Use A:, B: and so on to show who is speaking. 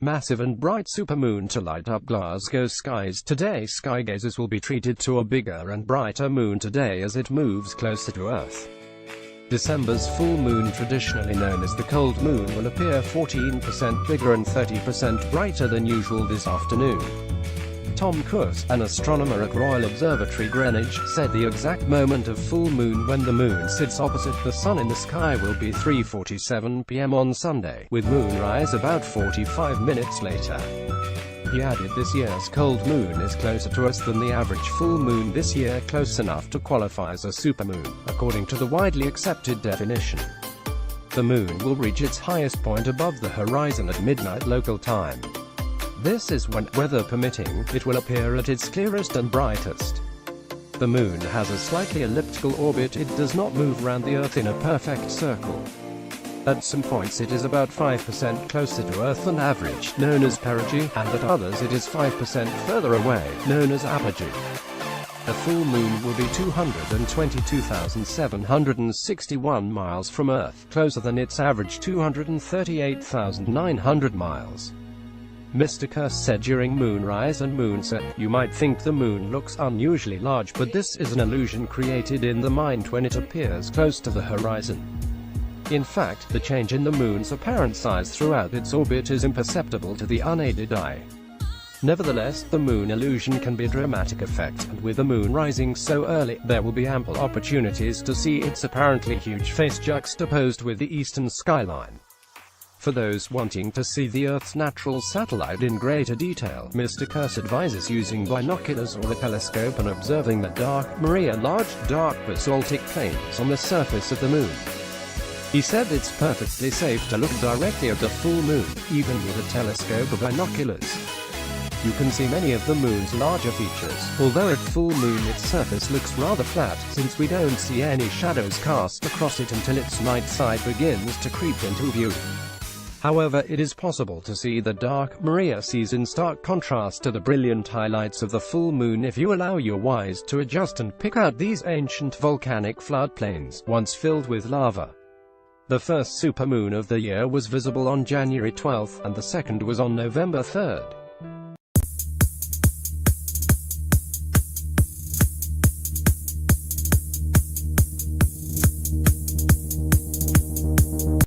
A: massive and bright supermoon to light up Glasgow skies. Today, skygazers will be treated to a bigger and brighter moon today as it moves closer to Earth. December's full moon, traditionally known as the cold moon, will appear 14% bigger and 30% brighter than usual this afternoon. Tom Coos, an astronomer at Royal Observatory Greenwich, said the exact moment of full moon when the moon sits opposite the sun in the sky will be 3:47 p.m. on Sunday, with moonrise about 45 minutes later. He added, this year's cold moon is closer to us than the average full moon this year, close enough to qualify as a supermoon, according to the widely accepted definition. The moon will reach its highest point above the horizon at midnight local time. This is when, weather permitting, it will appear at its clearest and brightest. The moon has a slightly elliptical orbit. It does not move around the Earth in a perfect circle. At some points it is about 5% closer to Earth than average, known as perigee, and at others it is 5% further away, known as apogee. A full moon will be 222,761 miles from Earth, closer than its average 238,900 miles. Mr. Coos said during moonrise and moonset, "You might think the moon looks unusually large, but this is an illusion created in the mind when it appears close to the horizon. In fact, the change in the moon's apparent size throughout its orbit is imperceptible to the unaided eye. Nevertheless, the moon illusion can be a dramatic effect, and with the moon rising so early, there will be ample opportunities to see its apparently huge face juxtaposed with the eastern skyline." For those wanting to see the Earth's natural satellite in greater detail, Mr. Coos advises using binoculars or a telescope and observing the dark Maria, large, dark basaltic plains on the surface of the moon. He said it's perfectly safe to look directly at the full moon, even with a telescope or binoculars. You can see many of the moon's larger features, although at full moon its surface looks rather flat, since we don't see any shadows cast across it until its night side begins to creep into view. However, it is possible to see the dark Maria seas in stark contrast to the brilliant highlights of the full moon if you allow your eyes to adjust and pick out these ancient volcanic floodplains, once filled with lava. The first supermoon of the year was visible on January 12, and the second was on November 3.